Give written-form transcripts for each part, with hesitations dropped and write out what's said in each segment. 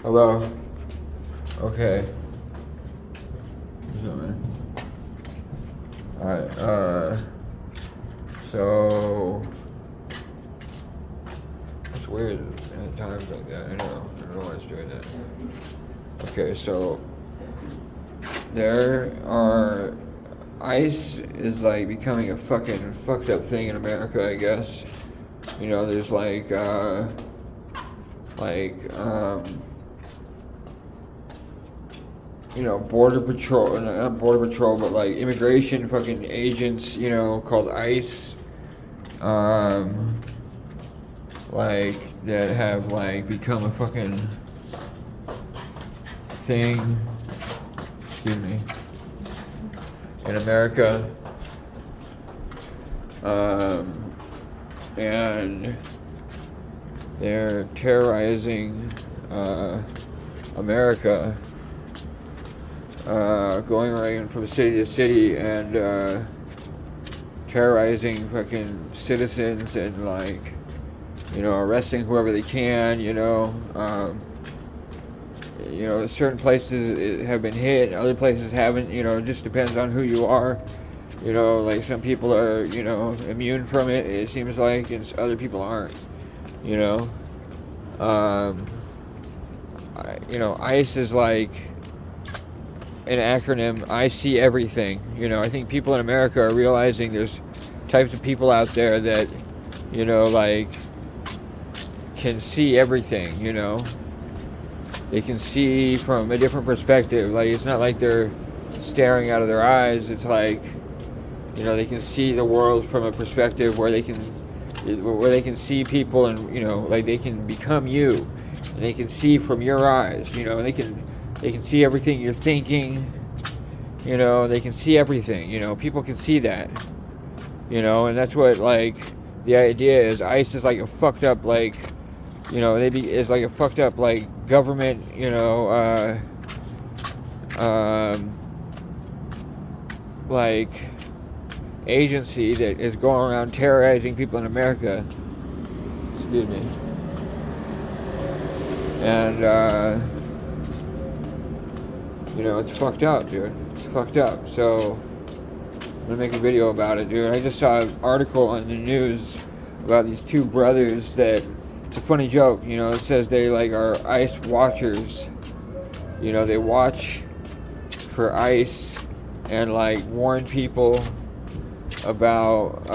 Hello? Okay. What's up, man? Alright, so... It's weird at times like that, I don't know why it's doing that. Okay, so... ICE is like becoming a fucking fucked up thing in America, I guess. You know, there's you know, border patrol, not border patrol, but like immigration fucking agents, you know, called ICE, like that have like become a fucking thing, excuse me, in America, and they're terrorizing America. Going around from city to city and terrorizing fucking citizens and like, you know, arresting whoever they can, you know. You know, certain places have been hit, other places haven't, you know, it just depends on who you are. You know, like some people are, you know, immune from it, it seems like, and other people aren't, you know. You know, ICE is like an acronym, I see everything. You know, I think people in America are realizing there's types of people out there that, you know, like, can see everything, you know. They can see from a different perspective. Like, it's not like they're staring out of their eyes. It's like, you know, they can see the world from a perspective where they can see people and, you know, like they can become you. And they can see from your eyes, you know, they can see everything you're thinking, you know, they can see everything, you know, people can see that, you know, and that's what, like, the idea is. ICE is like a fucked up, like, you know, is like a fucked up, like, government, you know, like, agency that is going around terrorizing people in America, excuse me, and, you know, it's fucked up, dude. It's fucked up. So, I'm gonna make a video about it, dude. I just saw an article on the news about these two brothers that, it's a funny joke, you know, it says they, like, are ICE watchers. You know, they watch for ICE and, like, warn people about,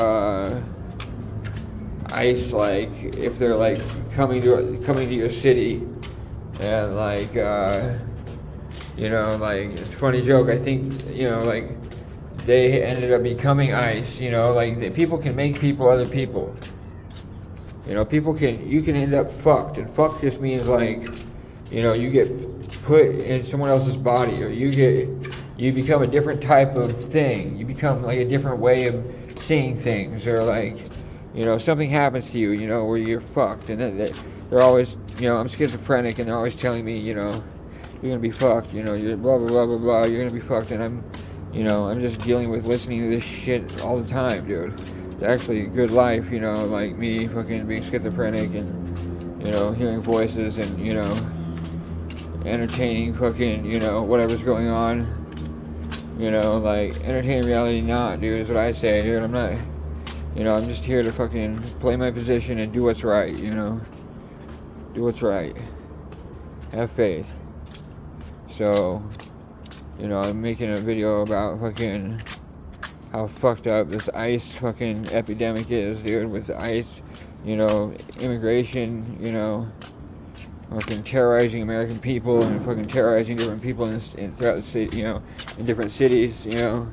ICE, like, if they're, like, coming to your city, and, like, you know, like, it's a funny joke. I think, you know, like, they ended up becoming ICE, you know, like, people can make people other people. You know, you can end up fucked, and fucked just means, like, you know, you get put in someone else's body, or you become a different type of thing. You become, like, a different way of seeing things, or, like, you know, something happens to you, you know, where you're fucked, and then they're always, you know, I'm schizophrenic, and they're always telling me, you know, you're gonna be fucked, you know, you're blah blah blah blah blah, you're gonna be fucked, and I'm just dealing with listening to this shit all the time, dude. It's actually a good life, you know, like me fucking being schizophrenic and, you know, hearing voices and, you know, entertaining fucking, you know, whatever's going on, you know, like, entertaining reality not, dude, is what I say, dude. I'm not, you know, I'm just here to fucking play my position and do what's right, you know, do what's right, have faith. So, you know, I'm making a video about fucking how fucked up this ICE fucking epidemic is, dude, with ICE, you know, immigration, you know, fucking terrorizing American people and fucking terrorizing different people throughout the city, you know, in different cities, you know,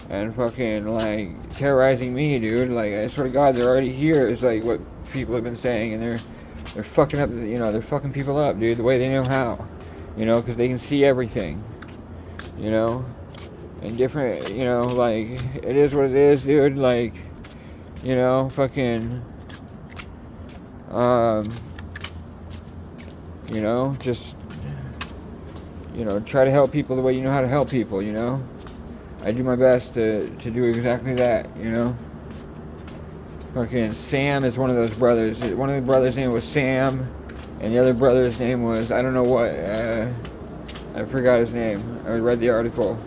and fucking, like, terrorizing me, dude. Like, I swear to God, they're already here, is like what people have been saying, and they're fucking up, you know, they're fucking people up, dude, the way they know how, you know, because they can see everything, you know, and different, you know, like, it is what it is, dude, like, you know, fucking, you know, just, you know, try to help people the way you know how to help people, you know, I do my best to do exactly that, you know. Fucking Sam is one of those brothers. One of the brothers' name was Sam. And the other brother's name was, I don't know what, I forgot his name. I read the article.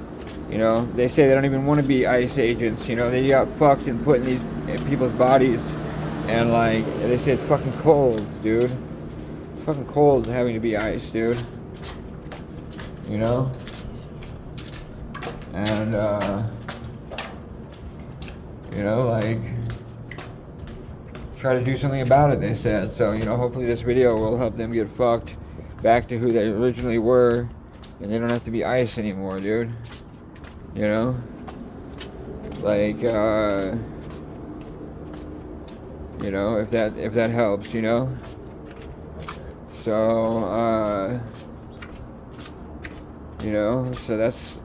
You know, they say they don't even want to be ICE agents. You know, they got fucked and put in these people's bodies. And, like, they say it's fucking cold, dude. It's fucking cold having to be ICE, dude. You know? And, you know, like, try to do something about it, they said. So, you know, hopefully this video will help them get fucked back to who they originally were, and they don't have to be ICE anymore, dude. You know? Like, you know, if that helps, you know? So, you know, so that's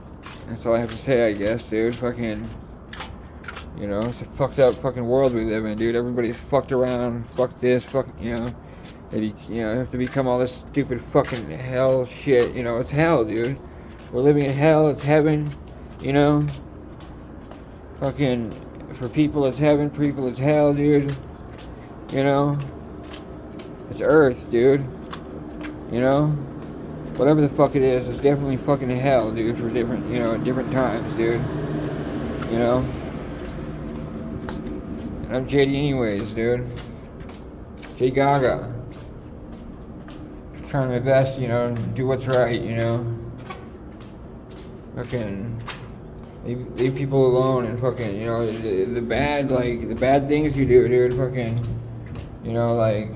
all I have to say, I guess, dude. Fucking, you know, it's a fucked up fucking world we live in, dude. Everybody's fucked around, fuck this, fuck, you know. You know, have to become all this stupid fucking hell shit, you know. It's hell, dude. We're living in hell, it's heaven, you know. Fucking, for people it's heaven, for people it's hell, dude. You know. It's earth, dude. You know. Whatever the fuck it is, it's definitely fucking hell, dude, for different, you know, at different times, dude. You know. And I'm JD anyways, dude. J Gaga. Trying my best, you know, do what's right, you know. Fucking leave people alone and fucking, you know, the bad, like, the bad things you do, dude, fucking, you know, like,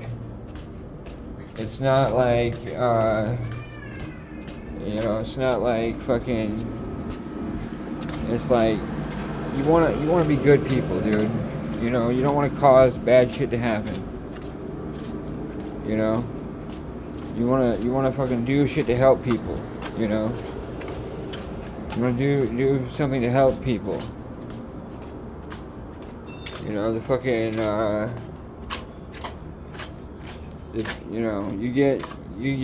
it's not like, you know, it's not like fucking, it's like, you wanna be good people, dude, you know, you don't want to cause bad shit to happen, you know, you wanna fucking do shit to help people, you know. You want to do something to help people. You know, the fucking, you know, you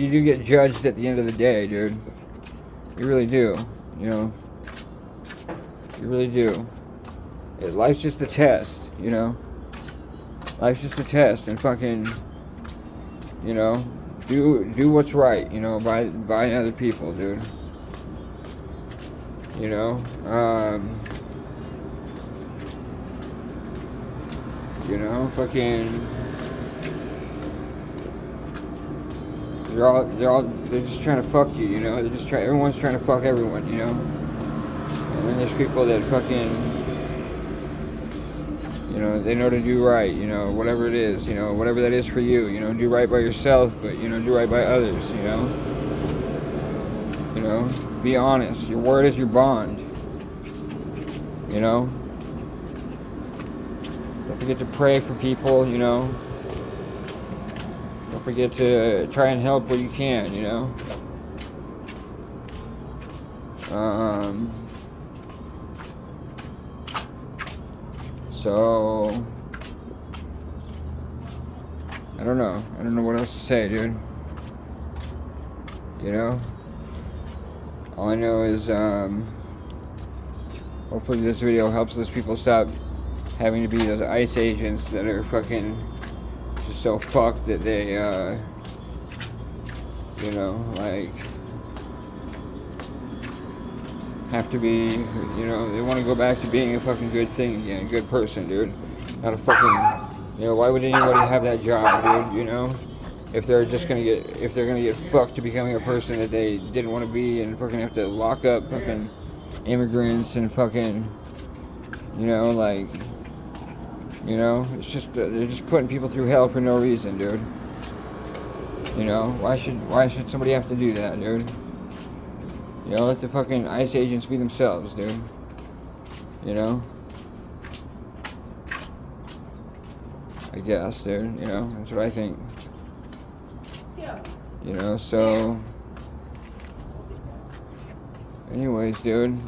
do get judged at the end of the day, dude. You really do, you know. You really do. Life's just a test, you know. Life's just a test, and fucking, you know, do what's right, you know, by other people, dude. You know, fucking, they're just trying to fuck you, you know, everyone's trying to fuck everyone, you know, and then there's people that fucking, you know, they know to do right, you know, whatever it is, you know, whatever that is for you, you know, do right by yourself, but, you know, do right by others, you know. You know, be honest. Your word is your bond. You know. Don't forget to pray for people, you know. Don't forget to try and help where you can, you know. So, I don't know what else to say, dude. You know. All I know is, hopefully this video helps those people stop having to be those ICE agents that are fucking just so fucked that they, you know, like, have to be, you know, they want to go back to being a fucking good thing again, a good person, dude. Not a fucking, you know, why would anybody have that job, dude, you know? If they're gonna get fucked to becoming a person that they didn't want to be, and fucking have to lock up fucking immigrants and fucking, you know, like, you know, it's just, they're just putting people through hell for no reason, dude. You know, why should somebody have to do that, dude? You know, let the fucking ICE agents be themselves, dude. You know? I guess, dude, you know, that's what I think. You know, so, anyways, dude,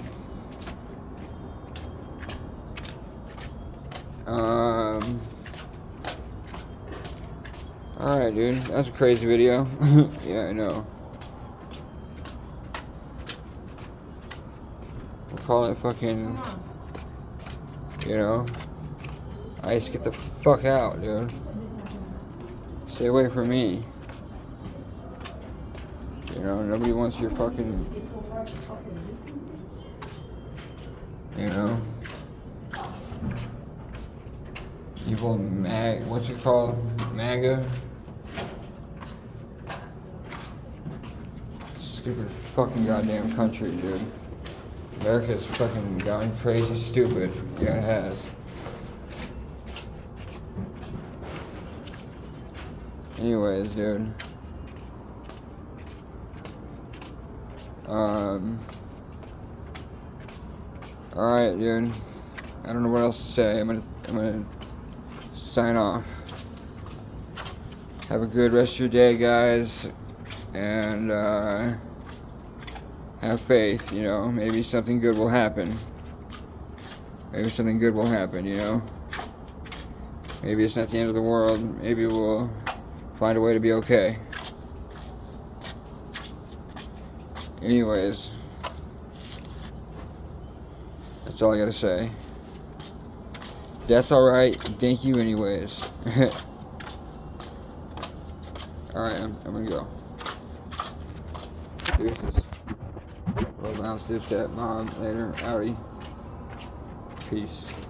alright, dude, that's a crazy video. Yeah, I know. We'll call it fucking, you know, ICE, get the fuck out, dude. Stay away from me. You know, nobody wants your fucking, you know, evil what's it called? MAGA? Stupid fucking goddamn country, dude. America's fucking gone crazy stupid. Yeah, it has. Anyways, dude. Alright, dude. I don't know what else to say. I'm gonna sign off. Have a good rest of your day, guys. And, have faith, you know. Maybe something good will happen. Maybe something good will happen, you know. Maybe it's not the end of the world. Maybe we'll find a way to be okay. Anyways, that's all I gotta say. That's alright. Thank you anyways. Alright, I'm gonna go. Deuces. Roll down, dipset, mom, later, outie. Peace.